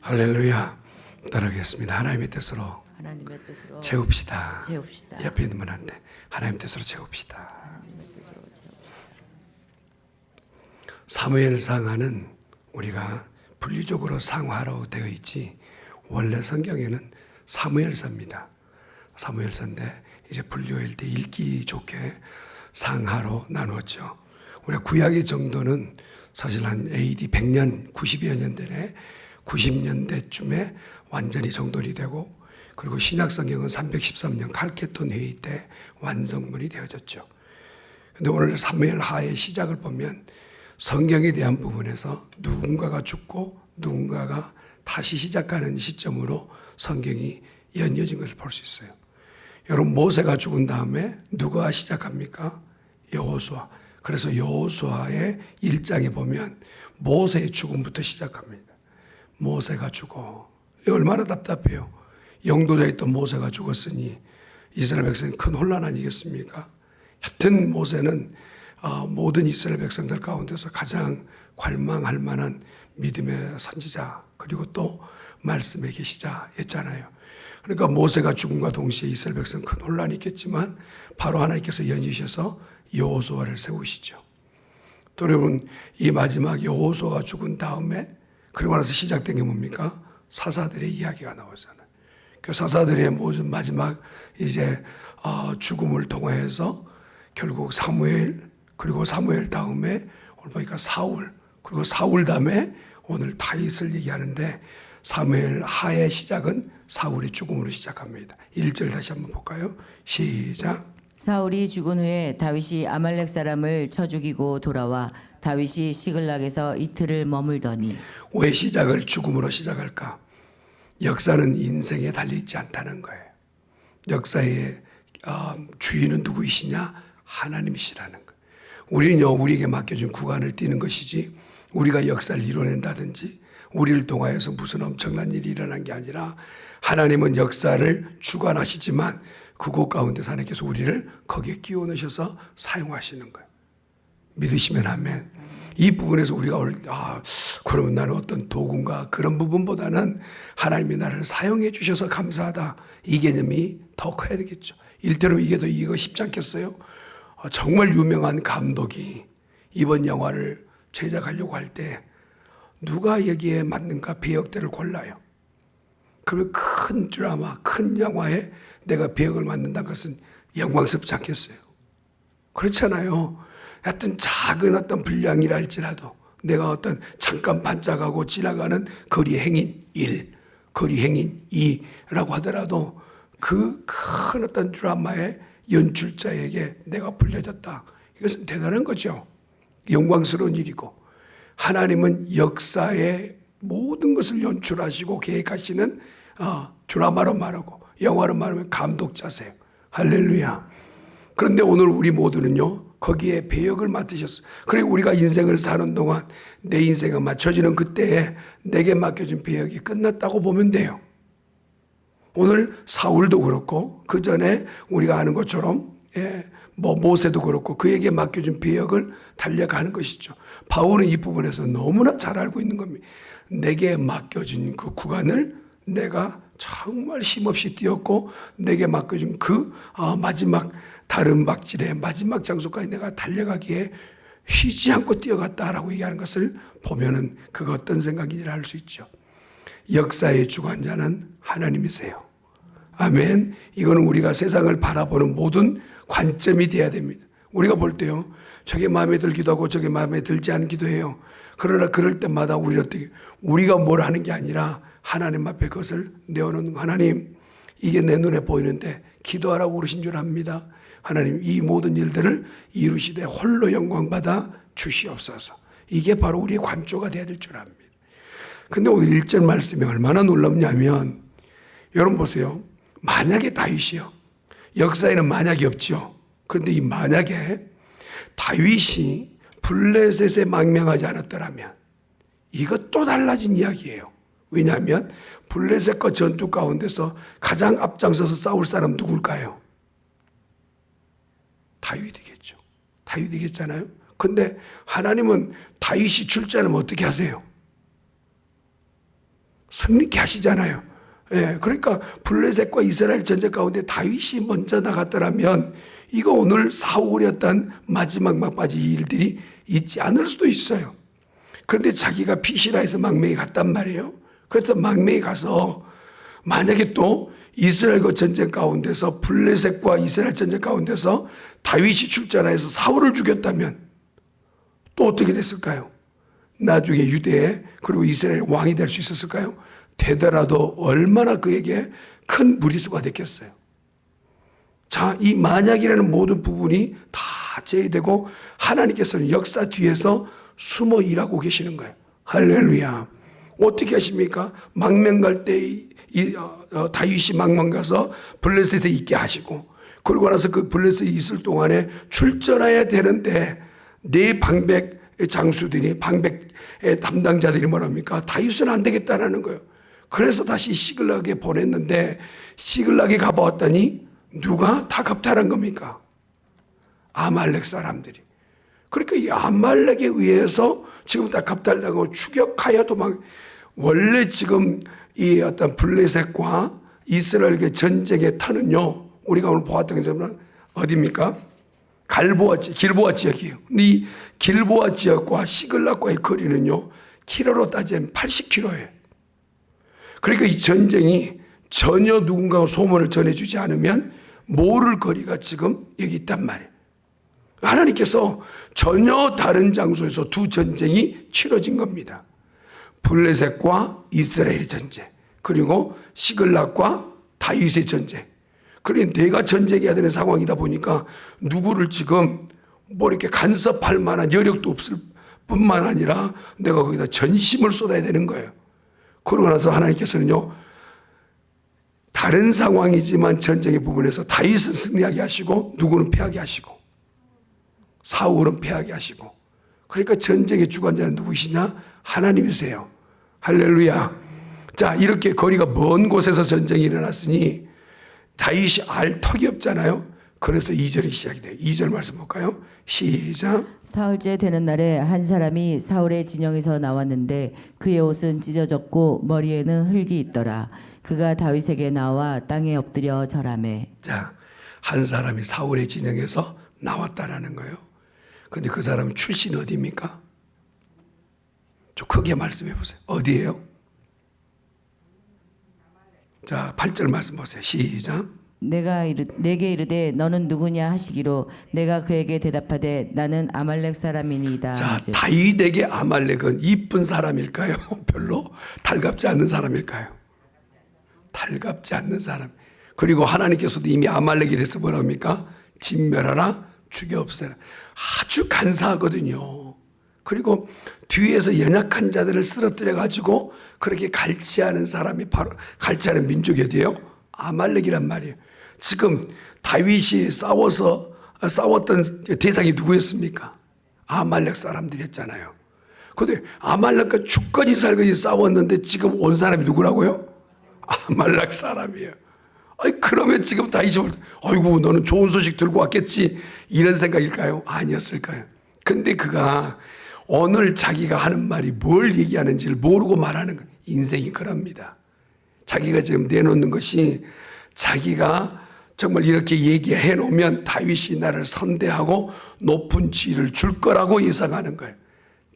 할렐루야. 따르겠습니다. 하나님의 뜻으로 채웁시다. 옆에 있는 분한테 하나님의 뜻으로 채웁시다. 사무엘상하는 우리가 분리적으로 상하로 되어 있지 원래 성경에는 사무엘서입니다. 사무엘서인데 이제 분류할 때 읽기 좋게 상하로 나누었죠. 우리가 구약의 정도는 사실 한 AD 100년, 90여 년 전에 90년대쯤에 완전히 정돈이 되고, 그리고 신약 성경은 313년 칼케톤 회의 때 완성본이 되어졌죠. 근데 오늘 사무엘 하의 시작을 보면 성경에 대한 부분에서 누군가가 죽고 누군가가 다시 시작하는 시점으로 성경이 연이어진 것을 볼 수 있어요. 여러분, 모세가 죽은 다음에 누가 시작합니까? 여호수아. 그래서 여호수아의 1장에 보면 모세의 죽음부터 시작합니다. 모세가 죽어. 얼마나 답답해요. 영도자에 있던 모세가 죽었으니 이스라엘 백성이 큰 혼란 아니겠습니까? 하여튼 모세는 모든 이스라엘 백성들 가운데서 가장 관망할 만한 믿음의 선지자, 그리고 또 말씀의 계시자였잖아요. 그러니까 모세가 죽음과 동시에 이스라엘 백성은 큰 혼란이 있겠지만 바로 하나님께서 연이셔서 여호수아를 세우시죠. 또 여러분, 이 마지막 여호수아가 죽은 다음에 그리고 나서 시작된 게 뭡니까? 사사들의 이야기가 나오잖아요. 그 사사들의 모든 마지막 이제 죽음을 통해서 결국 사무엘, 그리고 사무엘 다음에 오늘 보니까 사울, 그리고 사울 다음에 오늘 다윗을 얘기하는데 사무엘 하의 시작은 사울의 죽음으로 시작합니다. 1절 다시 한번 볼까요? 시작. 사울이 죽은 후에 다윗이 아말렉 사람을 쳐 죽이고 돌아와 다윗이 시글락에서 이틀을 머물더니. 왜 시작을 죽음으로 시작할까? 역사는 인생에 달려있지 않다는 거예요. 역사의 주인은 누구이시냐? 하나님이시라는 거예요. 우리는요, 우리에게 맡겨준 구간을 뛰는 것이지 우리가 역사를 이뤄낸다든지 우리를 통하여서 무슨 엄청난 일이 일어난 게 아니라 하나님은 역사를 주관하시지만 그곳 가운데서 하나님께서 우리를 거기에 끼워 넣으셔서 사용하시는 거예요. 믿으시면 아멘. 이 부분에서 우리가 그러면 나는 어떤 도구인가 그런 부분보다는 하나님이 나를 사용해 주셔서 감사하다, 이 개념이 더 커야 되겠죠. 일테로 이게 더 이해가 쉽지 않겠어요? 정말 유명한 감독이 이번 영화를 제작하려고 할 때 누가 여기에 맞는가 배역들을 골라요. 그러면 큰 드라마, 큰 영화에 내가 배역을 맡는다는 것은 영광스럽지 않겠어요? 그렇잖아요. 하여튼 작은 어떤 분량이라 할지라도 내가 어떤 잠깐 반짝하고 지나가는 거리 행인 1, 거리 행인 2라고 하더라도 그 큰 어떤 드라마의 연출자에게 내가 불려졌다. 이것은 대단한 거죠. 영광스러운 일이고, 하나님은 역사의 모든 것을 연출하시고 계획하시는 드라마로 말하고 영화로 말하면 감독자세요. 할렐루야. 그런데 오늘 우리 모두는요, 거기에 배역을 맡으셨어요. 그리고 우리가 인생을 사는 동안 내 인생에 맞춰지는 그때에 내게 맡겨진 배역이 끝났다고 보면 돼요. 오늘 사울도 그렇고 그 전에 우리가 아는 것처럼 모세도 그렇고 그에게 맡겨진 배역을 달려가는 것이죠. 바울은 이 부분에서 너무나 잘 알고 있는 겁니다. 내게 맡겨진 그 구간을 내가 정말 힘없이 뛰었고 내게 맡겨진 그 마지막 다른 박질의 마지막 장소까지 내가 달려가기에 쉬지 않고 뛰어갔다라고 얘기하는 것을 보면은 그가 어떤 생각인지를 알 수 있죠. 역사의 주관자는 하나님이세요. 아멘. 이거는 우리가 세상을 바라보는 모든 관점이 돼야 됩니다. 우리가 볼 때요, 저게 마음에 들기도 하고 저게 마음에 들지 않기도 해요. 그러나 그럴 때마다 우리가 뭘 하는 게 아니라 하나님 앞에 그것을 내어놓는 거. 하나님, 이게 내 눈에 보이는데 기도하라고 그러신 줄 압니다. 하나님, 이 모든 일들을 이루시되 홀로 영광받아 주시옵소서. 이게 바로 우리의 관조가 돼야 될 줄 압니다. 근데 오늘 1절 말씀이 얼마나 놀랍냐면, 여러분 보세요. 만약에 다윗이요, 역사에는 만약이 없죠. 그런데 이 만약에 다윗이 블레셋에 망명하지 않았더라면 이것 또 달라진 이야기예요. 왜냐하면 블레셋과 전투 가운데서 가장 앞장서서 싸울 사람 누굴까요? 다윗이겠죠. 다윗이겠잖아요. 근데 하나님은 다윗이 출전하면 어떻게 하세요? 승리케 하시잖아요. 예, 그러니까 블레셋과 이스라엘 전쟁 가운데 다윗이 먼저 나갔더라면 이거 오늘 사울의 어떤 마지막 막바지 일들이 있지 않을 수도 있어요. 그런데 자기가 피시라에서 망명에 갔단 말이에요. 그래서 망명에 가서 만약에 또 이스라엘과 전쟁 가운데서 블레셋과 이스라엘 전쟁 가운데서 다윗이 출전해서 사울을 죽였다면 또 어떻게 됐을까요? 나중에 유대 그리고 이스라엘 왕이 될 수 있었을까요? 되더라도 얼마나 그에게 큰 무리수가 됐겠어요. 자, 이 만약이라는 모든 부분이 다 제외되고 하나님께서는 역사 뒤에서 숨어 일하고 계시는 거예요. 할렐루야. 어떻게 하십니까? 망명 갈 때 다윗이 망명 가서 블레셋에 있게 하시고 그러고 나서 그 블레셋에 있을 동안에 출전해야 되는데 네 방백 장수들이 방백의 담당자들이 뭐랍니까? 다윗은 안 되겠다라는 거예요. 그래서 다시 시글락에 보냈는데 시글락에 가보았더니 누가 다 겁탈한 겁니까? 아말렉 사람들이. 그러니까 이 아말렉에 의해서 지금 다 겁탈당하고 추격하여 도망. 원래 지금 이 어떤 블레셋과 이스라엘의 전쟁의 터는요, 우리가 오늘 보았던 것처럼 어디입니까? 길보아 지역이에요. 이 길보아 지역과 시글락과의 거리는요, 킬로로 따지면 80km예요. 그러니까 이 전쟁이 전혀 누군가가 소문을 전해주지 않으면 모를 거리가 지금 여기 있단 말이에요. 하나님께서 전혀 다른 장소에서 두 전쟁이 치러진 겁니다. 블레셋과 이스라엘의 전쟁, 그리고 시글락과 다윗의 전쟁. 그러니 내가 전쟁해야 되는 상황이다 보니까 누구를 지금 뭐 이렇게 간섭할 만한 여력도 없을 뿐만 아니라 내가 거기다 전심을 쏟아야 되는 거예요. 그러고 나서 하나님께서는요, 다른 상황이지만 전쟁의 부분에서 다윗은 승리하게 하시고 누구는 패하게 하시고 사울은 패하게 하시고, 그러니까 전쟁의 주관자는 누구시냐? 하나님이세요. 할렐루야. 자, 이렇게 거리가 먼 곳에서 전쟁이 일어났으니 다윗이 알 턱이 없잖아요. 그래서 2절이 시작이 돼요. 2절 말씀 볼까요? 시작. 사흘째 되는 날에 한 사람이 사울의 진영에서 나왔는데 그의 옷은 찢어졌고 머리에는 흙이 있더라. 그가 다윗에게 나와 땅에 엎드려 절하매. 자, 한 사람이 사울의 진영에서 나왔다라는 거예요. 근데 그 사람 출신이 어디입니까? 좀 크게 말씀해 보세요. 어디예요? 자, 8절 말씀 보세요. 시작. 내게 이르되 너는 누구냐 하시기로 내가 그에게 대답하되 나는 아말렉 사람이니이다. 자, 다윗에게 아말렉은 이쁜 사람일까요? 별로 달갑지 않는 사람일까요? 달갑지 않는 사람. 그리고 하나님께서도 이미 아말렉에 대해서 뭐라 합니까? 진멸하라, 죽여 없애라. 아주 간사하거든요. 그리고 뒤에서 연약한 자들을 쓰러뜨려 가지고 그렇게 갈취하는 사람이 바로 갈취하는 민족이 어디예요? 아말렉이란 말이에요. 지금 다윗이 싸웠던 대상이 누구였습니까? 아말렉 사람들이었잖아요. 근데 아말렉과 죽거니 살거니 싸웠는데 지금 온 사람이 누구라고요? 아말렉 사람이에요. 아니, 그러면 지금 다윗이 볼 때, 아이고, 너는 좋은 소식 들고 왔겠지, 이런 생각일까요? 아니었을까요? 근데 그가 오늘 자기가 하는 말이 뭘 얘기하는지를 모르고 말하는 거예요. 인생이 그럽니다. 자기가 지금 내놓는 것이 자기가 정말 이렇게 얘기해 놓으면 다윗이 나를 선대하고 높은 지위를 줄 거라고 예상하는 거예요.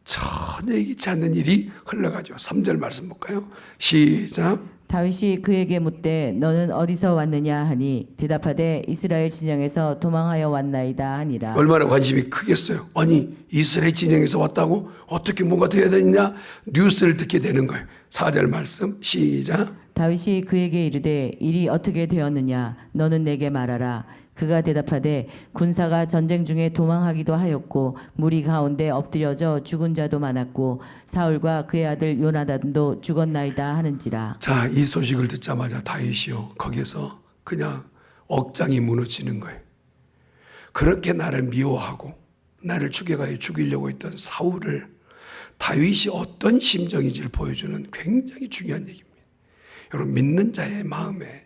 전혀 예기치 않는 일이 흘러가죠. 3절 말씀 볼까요? 시작. 다윗이 그에게 묻되 너는 어디서 왔느냐 하니 대답하되 이스라엘 진영에서 도망하여 왔나이다 하니라. 얼마나 관심이 크겠어요. 아니, 이스라엘 진영에서 왔다고? 어떻게 뭔가 돼야 되느냐? 뉴스를 듣게 되는 거예요. 4절 말씀 시작. 다윗이 그에게 이르되 일이 어떻게 되었느냐 너는 내게 말하라. 그가 대답하되 군사가 전쟁 중에 도망하기도 하였고 무리 가운데 엎드려져 죽은 자도 많았고 사울과 그의 아들 요나단도 죽었나이다 하는지라. 자, 이 소식을 듣자마자 다윗이요, 거기서 그냥 억장이 무너지는 거예요. 그렇게 나를 미워하고 나를 죽여가지고 죽이려고 했던 사울을 다윗이 어떤 심정인지를 보여주는 굉장히 중요한 얘기입니다. 여러분, 믿는 자의 마음에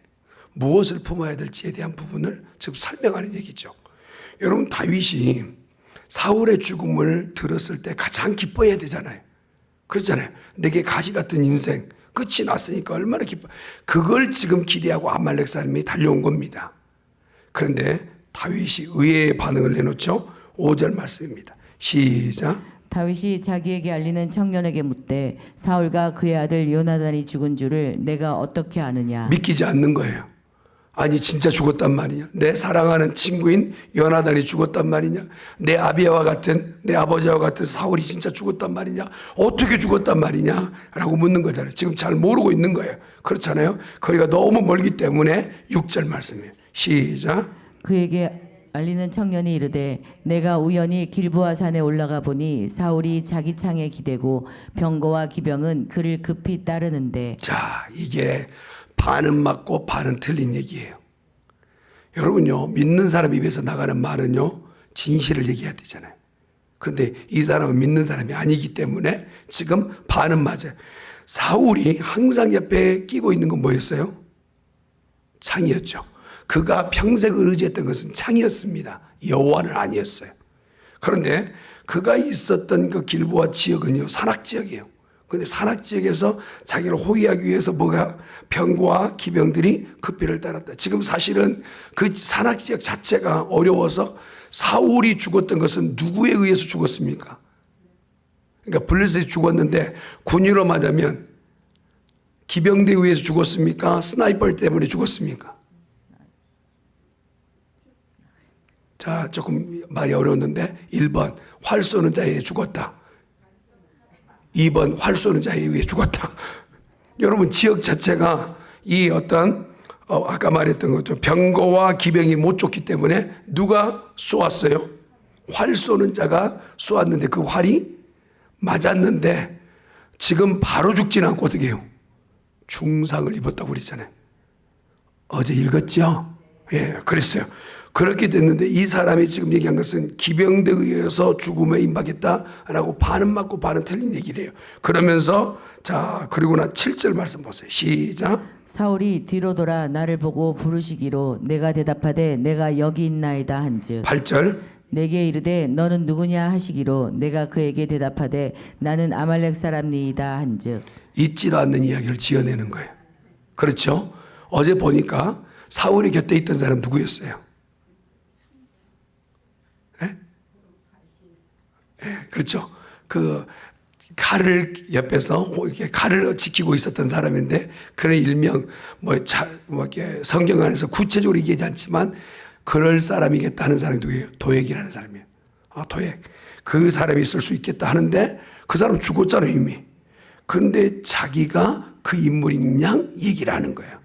무엇을 품어야 될지에 대한 부분을 지금 설명하는 얘기죠. 여러분, 다윗이 사울의 죽음을 들었을 때 가장 기뻐해야 되잖아요. 그렇잖아요. 내게 가시 같은 인생, 끝이 났으니까 얼마나 기뻐. 그걸 지금 기대하고 아말렉 사람이 달려온 겁니다. 그런데 다윗이 의외의 반응을 내놓죠. 5절 말씀입니다. 시작. 다윗이 자기에게 알리는 청년에게 묻되 사울과 그의 아들 요나단이 죽은 줄을 내가 어떻게 아느냐. 믿기지 않는 거예요. 아니 진짜 죽었단 말이냐. 내 사랑하는 친구인 요나단이 죽었단 말이냐. 내 아비와 같은 내 아버지와 같은 사울이 진짜 죽었단 말이냐. 어떻게 죽었단 말이냐 라고 묻는 거잖아요. 지금 잘 모르고 있는 거예요. 그렇잖아요. 거리가 너무 멀기 때문에 6절 말씀이에요. 시작. 그에게 알리는 청년이 이르되 내가 우연히 길보아 산에 올라가 보니 사울이 자기 창에 기대고 병거와 기병은 그를 급히 따르는데. 자, 이게 반은 맞고 반은 틀린 얘기예요. 여러분요, 믿는 사람 입에서 나가는 말은요, 진실을 얘기해야 되잖아요. 그런데 이 사람은 믿는 사람이 아니기 때문에 지금 반은 맞아요. 사울이 항상 옆에 끼고 있는 건 뭐였어요? 창이었죠. 그가 평생 의지했던 것은 창이었습니다. 여호와는 아니었어요. 그런데 그가 있었던 그 길보아 지역은요, 산악지역이에요. 그런데 산악지역에서 자기를 호위하기 위해서 뭐가 병과 기병들이 급비를 따랐다. 지금 사실은 그 산악지역 자체가 어려워서 사울이 죽었던 것은 누구에 의해서 죽었습니까? 그러니까 블레셋이 죽었는데 군인으로 맞으면 기병대에 의해서 죽었습니까? 스나이퍼 때문에 죽었습니까? 자, 조금 말이 어려웠는데 1번 활 쏘는 자에 의해 죽었다. 2번 활 쏘는 자에 의해 죽었다. 여러분 지역 자체가 이 어떤 아까 말했던 것처럼 병거와 기병이 못 쫓기 때문에 누가 쏘았어요? 활 쏘는 자가 쏘았는데 그 활이 맞았는데 지금 바로 죽지는 않고 어떻게 해요? 중상을 입었다고 그랬잖아요. 어제 읽었죠? 예, 그랬어요. 그렇게 됐는데 이 사람이 지금 얘기한 것은 기병대에 의해서 죽음에 임박했다라고 반은 맞고 반은 틀린 얘기를 해요. 그러면서 자, 그리고 나 7절 말씀 보세요. 시작. 사울이 뒤로 돌아 나를 보고 부르시기로 내가 대답하되 내가 여기 있나이다 한즉 8절. 내게 이르되 너는 누구냐 하시기로 내가 그에게 대답하되 나는 아말렉 사람이이다 한즉. 있지도 않는 이야기를 지어내는 거예요. 그렇죠? 어제 보니까 사울이 곁에 있던 사람 누구였어요? 그렇죠. 그 칼을 옆에서 이렇게 칼을 지키고 있었던 사람인데 그런 일명 이렇게 성경 안에서 구체적으로 얘기하지 않지만 그럴 사람이겠다는 사람이 누구예요? 도액이라는 사람이에요. 도액. 그 사람이 있을 수 있겠다 하는데 그 사람 죽었잖아요 이미. 그런데 자기가 그 인물인 양 얘기를 하는 거예요.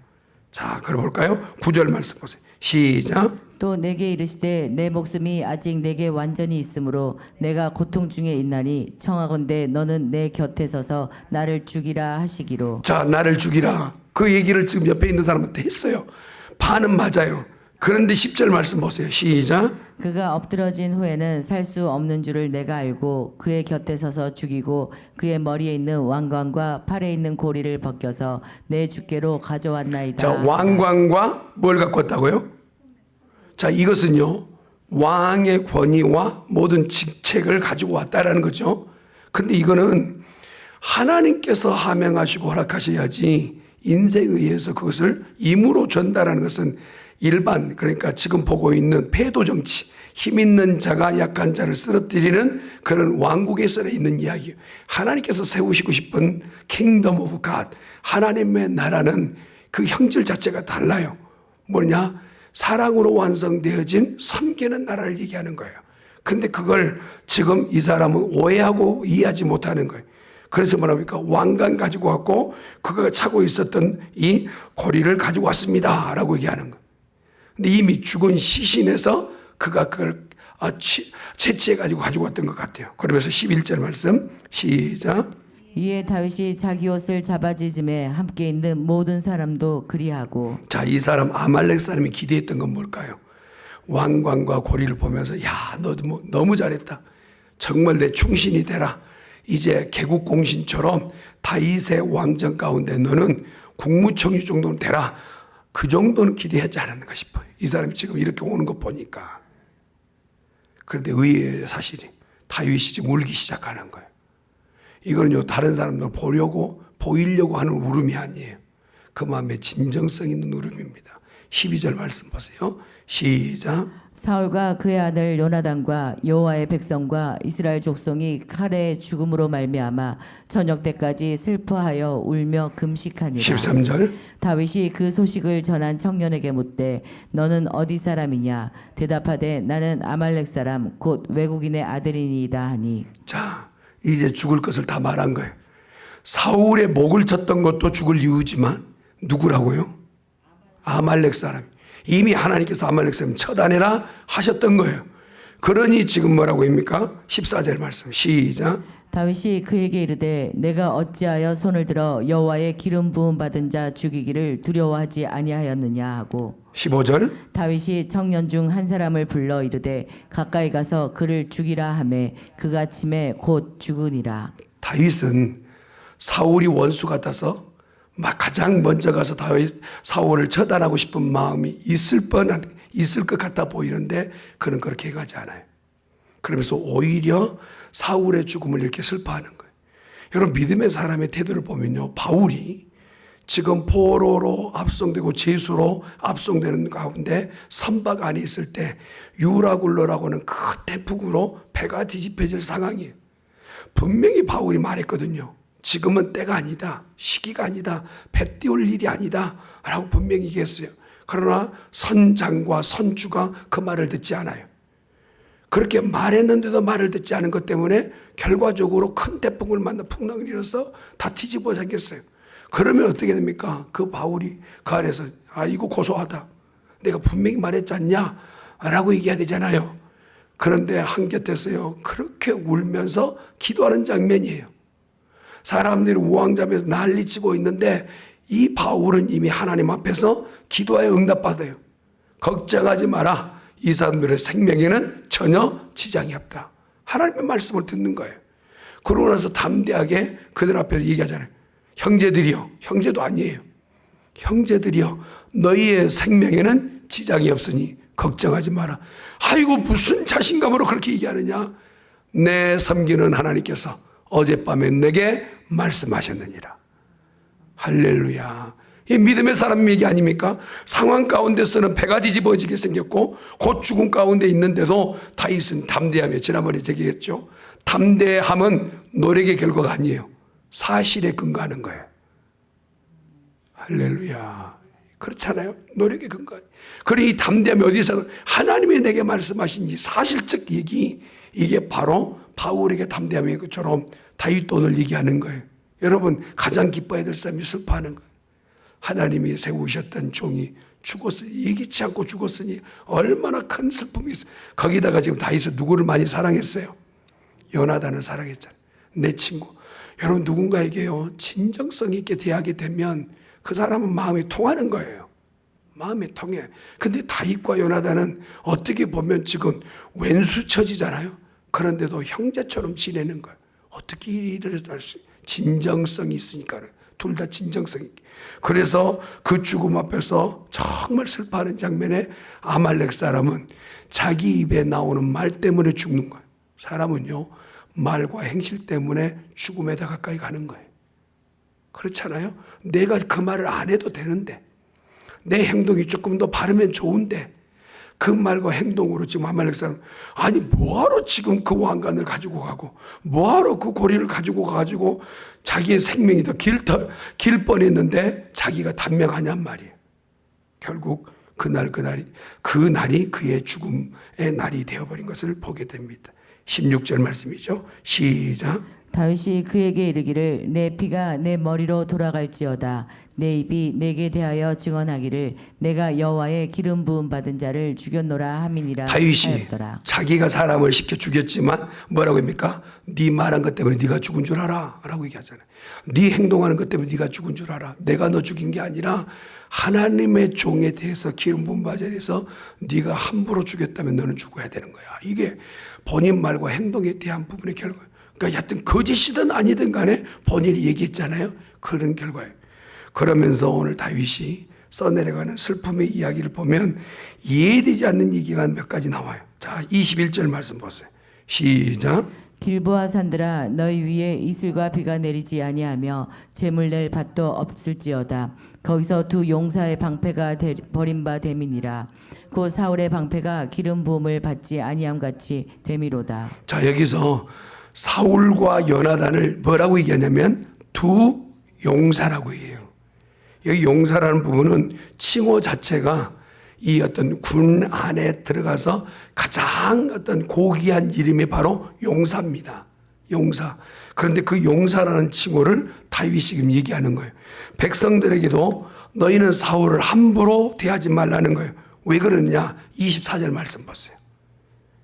자, 그럼 볼까요? 9절 말씀 보세요. 시작. 또 내게 이르시되 내 목숨이 아직 내게 완전히 있으므로 내가 고통 중에 있나니 청하건대 너는 내 곁에 서서 나를 죽이라 하시기로. 자, 나를 죽이라. 그 얘기를 지금 옆에 있는 사람한테 했어요. 반은 맞아요. 그런데 10절 말씀 보세요. 시작. 그가 엎드러진 후에는 살 수 없는 줄을 내가 알고 그의 곁에 서서 죽이고 그의 머리에 있는 왕관과 팔에 있는 고리를 벗겨서 내 주께로 가져왔나이다. 자, 왕관과 뭘 갖고 왔다고요? 자, 이것은요, 왕의 권위와 모든 직책을 가지고 왔다라는 거죠. 근데 이거는 하나님께서 하명하시고 허락하셔야지 인생에 의해서 그것을 임으로 전달하는 것은 일반, 그러니까 지금 보고 있는 패도 정치, 힘 있는 자가 약한 자를 쓰러뜨리는 그런 왕국에 써 있는 이야기예요. 하나님께서 세우시고 싶은 킹덤 오브 갓, 하나님의 나라는 그 형질 자체가 달라요. 뭐냐? 사랑으로 완성되어진 섬기는 나라를 얘기하는 거예요. 근데 그걸 지금 이 사람은 오해하고 이해하지 못하는 거예요. 그래서 뭐랍니까? 왕관 가지고 왔고 그가 차고 있었던 이 고리를 가지고 왔습니다 라고 얘기하는 거예요. 근데 이미 죽은 시신에서 그가 그걸 채취해 가지고 왔던 것 같아요. 그러면서 11절 말씀 시작. 이에 다윗이 자기 옷을 잡아지짐에 함께 있는 모든 사람도 그리하고. 자, 이 사람 아말렉 사람이 기대했던 건 뭘까요? 왕관과 고리를 보면서 야, 너도 너무 잘했다. 정말 내 충신이 되라. 이제 개국공신처럼 다윗의 왕정 가운데 너는 국무총리 정도는 되라. 그 정도는 기대하지 않았는가 싶어요. 이 사람이 지금 이렇게 오는 거 보니까. 그런데 의외의 사실이 다윗이 지금 울기 시작하는 거예요. 이거는요, 다른 사람들 보려고 보이려고 하는 울음이 아니에요. 그 마음에 진정성 있는 울음입니다. 12절 말씀 보세요. 시작. 사울과 그의 아들 요나단과 여호와의 백성과 이스라엘 족속이 칼의 죽음으로 말미암아 저녁 때까지 슬퍼하여 울며 금식하니라. 13절. 다윗이 그 소식을 전한 청년에게 묻되 너는 어디 사람이냐 대답하되 나는 아말렉 사람 곧 외국인의 아들이니이다 하니. 자, 이제 죽을 것을 다 말한 거예요. 사울의 목을 쳤던 것도 죽을 이유지만 누구라고요? 아말렉 사람. 이미 하나님께서 아말렉 사람 처단해라 하셨던 거예요. 그러니 지금 뭐라고 합니까? 14절 말씀 시작. 다윗이 그에게 이르되 내가 어찌하여 손을 들어 여호와의 기름 부음 받은 자 죽이기를 두려워하지 아니하였느냐 하고. 15절. 다윗이 청년 중 한 사람을 불러 이르되 가까이 가서 그를 죽이라 하매 그가 침에 곧 죽으니라. 다윗은 사울이 원수 같아서 막 가장 먼저 가서 사울을 처단하고 싶은 마음이 있을 것 같아 보이는데 그는 그렇게 가지 않아요. 그러면서 오히려 사울의 죽음을 이렇게 슬퍼하는 거예요. 여러분 믿음의 사람의 태도를 보면요, 바울이 지금 포로로 압송되고 제수로 압송되는 가운데 선박 안에 있을 때 유라굴로라고 하는 큰 태풍으로 배가 뒤집혀질 상황이에요. 분명히 바울이 말했거든요. 지금은 때가 아니다. 시기가 아니다. 배 띄울 일이 아니다. 라고 분명히 얘기했어요. 그러나 선장과 선주가 그 말을 듣지 않아요. 그렇게 말했는데도 말을 듣지 않은 것 때문에 결과적으로 큰 태풍을 만나 풍랑을 일어서 다 뒤집어 생겼어요. 그러면 어떻게 됩니까? 그 바울이 그 안에서 이거 고소하다. 내가 분명히 말했지 않냐? 라고 얘기해야 되잖아요. 그런데 한곁에서요 그렇게 울면서 기도하는 장면이에요. 사람들이 우왕좌면서 난리치고 있는데 이 바울은 이미 하나님 앞에서 기도하여 응답받아요. 걱정하지 마라. 이 사람들의 생명에는 전혀 지장이 없다. 하나님의 말씀을 듣는 거예요. 그러고 나서 담대하게 그들 앞에서 얘기하잖아요. 형제들이여, 형제도 아니에요. 형제들이여, 너희의 생명에는 지장이 없으니 걱정하지 마라. 아이고 무슨 자신감으로 그렇게 얘기하느냐. 내 섬기는 하나님께서 어젯밤에 내게 말씀하셨느니라. 할렐루야. 이 믿음의 사람 얘기 아닙니까? 상황 가운데서는 배가 뒤집어지게 생겼고 곧 죽음 가운데 있는데도 다윗은 담대하며, 지난번에 얘기했죠. 담대함은 노력의 결과가 아니에요. 사실에 근거하는 거예요. 할렐루야. 그렇잖아요. 노력의 근거. 그리고 이 담대함이 어디서 하나님이 내게 말씀하신 이 사실적 얘기, 이게 바로 바울에게 담대함인 것처럼 다윗도 오늘 얘기하는 거예요. 여러분 가장 기뻐해야 될 사람이 슬퍼하는 거예요. 하나님이 세우셨던 종이 죽었으니, 예기치 않고 죽었으니 얼마나 큰 슬픔이 있어요. 거기다가 지금 다윗은 누구를 많이 사랑했어요? 요나단을 사랑했잖아요. 내 친구. 여러분 누군가에게요 진정성 있게 대하게 되면 그 사람은 마음이 통하는 거예요. 마음이 통해. 근데 다윗과 요나단은 어떻게 보면 지금 왼수처지잖아요. 그런데도 형제처럼 지내는 거예요. 어떻게 일을 할 수, 진정성이 있으니까. 둘 다 진정성이 있게. 그래서 그 죽음 앞에서 정말 슬퍼하는 장면에 아말렉 사람은 자기 입에 나오는 말 때문에 죽는 거예요. 사람은요 말과 행실 때문에 죽음에 더 가까이 가는 거예요. 그렇잖아요. 내가 그 말을 안 해도 되는데, 내 행동이 조금 더 바르면 좋은데 그 말과 행동으로 지금 아말렉 사람, 아니 뭐하러 지금 그 왕관을 가지고 가고 뭐하러 그 고리를 가지고 가가지고 자기의 생명이 더 길 뻔했는데 자기가 단명하냔 말이에요. 결국 그날이 그의 죽음의 날이 되어버린 것을 보게 됩니다. 16절 말씀이죠. 시작. 다윗이 그에게 이르기를 내 피가 내 머리로 돌아갈지어다. 내 입이 내게 대하여 증언하기를 내가 여호와의 기름 부음 받은 자를 죽였노라 함이니라 다윗이 하였더라. 자기가 사람을 시켜 죽였지만 뭐라고 합니까? 네 말한 것 때문에 네가 죽은 줄 알아 라고 얘기하잖아요. 네 행동하는 것 때문에 네가 죽은 줄 알아. 내가 너 죽인 게 아니라 하나님의 종에 대해서, 기름 부음 받은 자에 대해서 네가 함부로 죽였다면 너는 죽어야 되는 거야. 이게 본인 말과 행동에 대한 부분의 결과예요. 그러니까 하여튼 거짓이든 아니든 간에 본인이 얘기했잖아요. 그런 결과예요. 그러면서 오늘 다윗이 써내려가는 슬픔의 이야기를 보면 이해되지 않는 얘기가 몇 가지 나와요. 자, 21절 말씀 보세요. 시작. 길보아 산들아 너희 위에 이슬과 비가 내리지 아니하며 재물 낼 밭도 없을지어다. 거기서 두 용사의 방패가 버린 바 됨이니라. 곧 사울의 방패가 기름 부음을 받지 아니함 같이 됨이로다. 자, 여기서 사울과 요나단을 뭐라고 얘기하냐면 두 용사라고 해요. 여기 용사라는 부분은 칭호 자체가 이 어떤 군 안에 들어가서 가장 어떤 고귀한 이름이 바로 용사입니다. 용사. 그런데 그 용사라는 칭호를 다윗이 지금 얘기하는 거예요. 백성들에게도 너희는 사울을 함부로 대하지 말라는 거예요. 왜 그러느냐? 24절 말씀 보세요.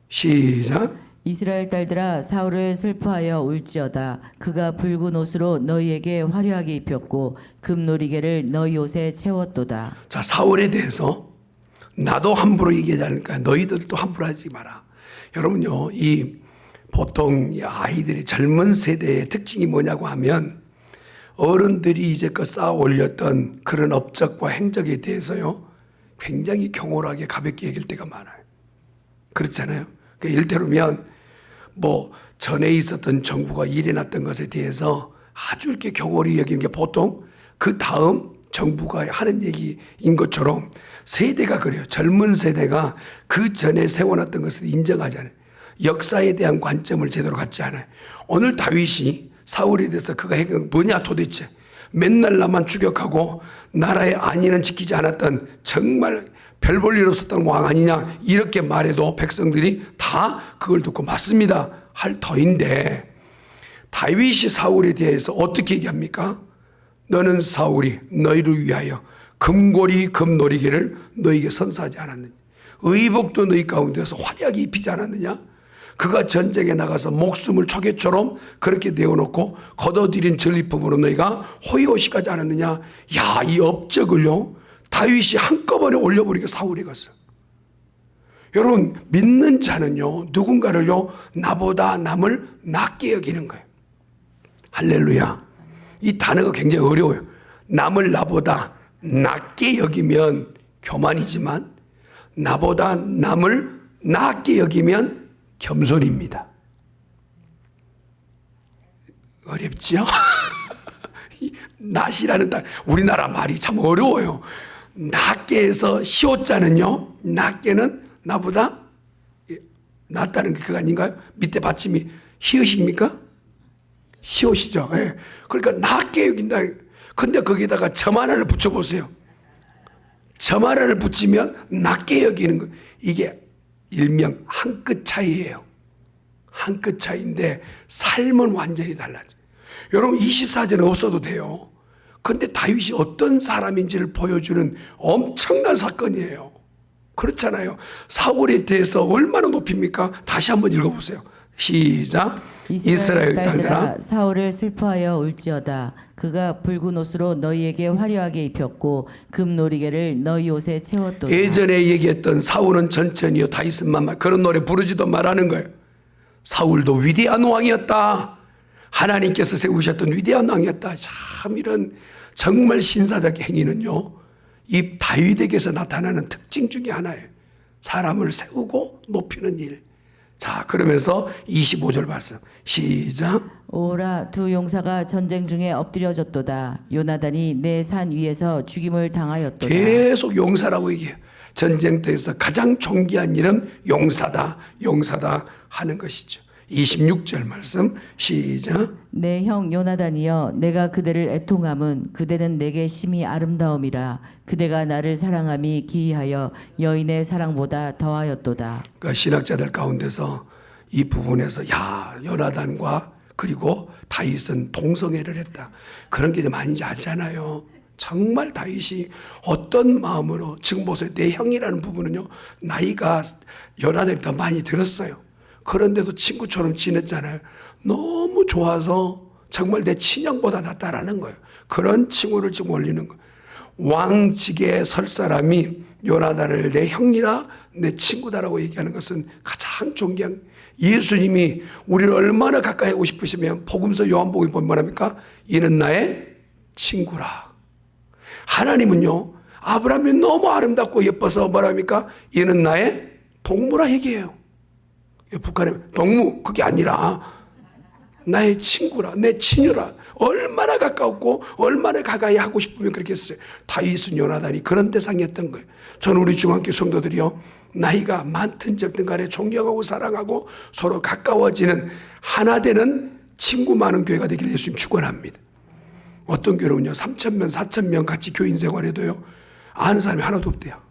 시작. 이스라엘 딸들아 사울을 슬퍼하여 울지어다. 그가 붉은 옷으로 너희에게 화려하게 입혔고 금놀이개를 너희 옷에 채웠도다. 자, 사울에 대해서 나도 함부로 얘기하지 않을까? 너희들도 함부로 하지 마라. 여러분요, 이 보통 이 아이들이 젊은 세대의 특징이 뭐냐고 하면 어른들이 이제껏 쌓아 올렸던 그런 업적과 행적에 대해서요, 굉장히 경홀하게 가볍게 얘기할 때가 많아요. 그렇잖아요. 그러니까 일테로면 뭐 전에 있었던 정부가 일해놨던 것에 대해서 아주 이렇게 경홀히 여기는 게 보통 그 다음 정부가 하는 얘기인 것처럼 세대가 그래요. 젊은 세대가 그 전에 세워놨던 것을 인정하지 않아요. 역사에 대한 관점을 제대로 갖지 않아요. 오늘 다윗이 사울에 대해서 그가 했던 뭐냐 도대체. 맨날 나만 추격하고 나라의 안위는 지키지 않았던 정말 별 볼 일 없었던 왕 아니냐 이렇게 말해도 백성들이 다 그걸 듣고 맞습니다 할 터인데 다윗이 사울에 대해서 어떻게 얘기합니까? 너는 사울이 너희를 위하여 금고리 금놀이개를 너희에게 선사하지 않았느냐. 의복도 너희 가운데서 화려하게 입히지 않았느냐. 그가 전쟁에 나가서 목숨을 초계처럼 그렇게 내어놓고 걷어들인 전리품으로 너희가 호의호식하지 않았느냐. 야, 이 업적을요 다윗이 한꺼번에 올려버리게 사울에 갔어요. 여러분, 믿는 자는요 누군가를요 나보다 남을 낮게 여기는 거예요. 할렐루야. 이 단어가 굉장히 어려워요. 남을 나보다 낮게 여기면 교만이지만 나보다 남을 낮게 여기면 겸손입니다. 어렵지요? 낮이라는 단, 우리나라 말이 참 어려워요. 낮게 해서 시옷자는요, 낮게는 나보다 낫다는 게 그거 아닌가요? 밑에 받침이 히읗입니까? 시옷이죠. 예. 그러니까 낮게 여긴다. 근데 거기다가 점 하나를 붙여보세요. 점 하나를 붙이면 낮게 여기는 거. 이게 일명 한 끗 차이예요. 한 끗 차이인데 삶은 완전히 달라져. 여러분 24절은 없어도 돼요. 근데 다윗이 어떤 사람인지를 보여주는 엄청난 사건이에요. 그렇잖아요. 사울에 대해서 얼마나 높입니까? 다시 한번 읽어보세요. 시작. 이스라엘 딸들아 사울을 슬퍼하여 울지어다. 그가 붉은 옷으로 너희에게 화려하게 입혔고 금놀이개를 너희 옷에 채웠도다. 예전에 얘기했던 사울은 전천이요 다윗은 만만 그런 노래 부르지도 말하는 거예요. 사울도 위대한 왕이었다. 하나님께서 세우셨던 위대한 왕이었다. 참 이런 정말 신사적 행위는요 이 다윗에게서 나타나는 특징 중에 하나예요. 사람을 세우고 높이는 일. 자, 그러면서 25절 말씀 시작. 오라 두 용사가 전쟁 중에 엎드려졌도다. 요나단이 내 산 위에서 죽임을 당하였도다. 계속 용사라고 얘기해요. 전쟁터에서 가장 존귀한 이름 용사다, 용사다 하는 것이죠. 26절 말씀 시작. 내 형 요나단이여 내가 그대를 애통함은 그대는 내게 심히 아름다움이라. 그대가 나를 사랑함이 기이하여 여인의 사랑보다 더하였도다. 그러니까 신학자들 가운데서 이 부분에서 야 요나단과 그리고 다윗은 동성애를 했다. 그런 게 많이 알잖아요. 정말 다윗이 어떤 마음으로 지금 보세요. 내 형이라는 부분은요 나이가 요나단이 더 많이 들었어요. 그런데도 친구처럼 지냈잖아요. 너무 좋아서 정말 내 친형보다 낫다라는 거예요. 그런 칭호를 지금 올리는 거예요. 왕직에 설 사람이 요나단을 내 형이다, 내 친구다라고 얘기하는 것은 가장 존귀한. 예수님이 우리를 얼마나 가까이 하고 싶으시면 복음서 요한복음에 보면 뭐랍니까? 이는 나의 친구라. 하나님은요 아브라함이 너무 아름답고 예뻐서 뭐랍니까? 이는 나의 동무라 얘기해요. 북한의 동무 그게 아니라 나의 친구라, 내 친유라, 얼마나 가까웠고 얼마나 가까이 하고 싶으면 그렇게 했어요. 다윗은 요나단이 그런 대상이었던 거예요. 저는 우리 중앙교 성도들이요, 나이가 많든 적든 간에 존경하고 사랑하고 서로 가까워지는 하나 되는 친구 많은 교회가 되길 예수님 축원합니다. 어떤 교회는요 3,000명 4,000명 같이 교인 생활해도요 아는 사람이 하나도 없대요.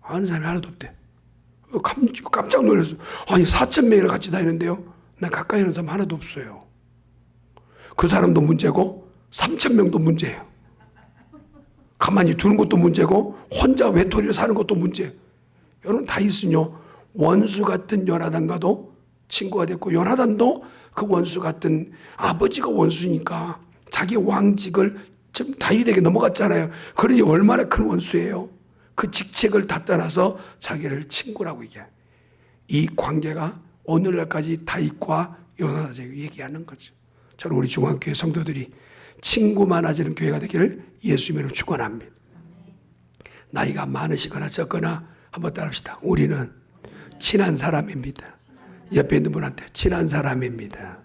아는 사람이 하나도 없대. 깜짝 놀랐어요. 아니 4,000명이나 같이 다니는데요 난 가까이 하는 사람 하나도 없어요. 그 사람도 문제고 3,000명도 문제예요. 가만히 두는 것도 문제고 혼자 외톨이로 사는 것도 문제예요. 여러분 다윗은요 원수 같은 요나단과도 친구가 됐고, 요나단도 그 원수 같은, 아버지가 원수니까 자기 왕직을 지금 다윗에게 넘어갔잖아요. 그러니 얼마나 큰 원수예요. 그 직책을 다 떠나서 자기를 친구라고 얘기해요. 이 관계가 오늘날까지 다윗과 요나단에게 얘기하는 거죠. 저는 우리 중앙교회 성도들이 친구 많아지는 교회가 되기를 예수님으로 축원합니다. 나이가 많으시거나 적거나 한번 따라합시다. 우리는 친한 사람입니다. 옆에 있는 분한테 친한 사람입니다.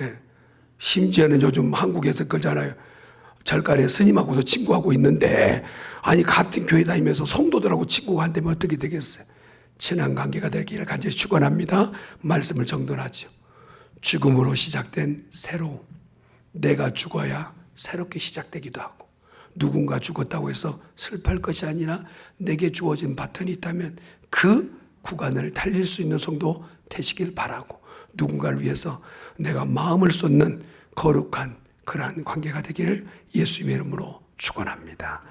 예. 심지어는 요즘 한국에서 그러잖아요. 절간에 스님하고도 친구하고 있는데, 아니 같은 교회 다니면서 성도들하고 친구가 안 되면 어떻게 되겠어요? 친한 관계가 되기를 간절히 축원합니다. 말씀을 정돈하죠. 죽음으로 시작된 새로움. 내가 죽어야 새롭게 시작되기도 하고, 누군가 죽었다고 해서 슬퍼할 것이 아니라 내게 주어진 바톤이 있다면 그 구간을 달릴 수 있는 성도 되시길 바라고, 누군가를 위해서 내가 마음을 쏟는 거룩한 그러한 관계가 되기를 예수님의 이름으로 축원합니다.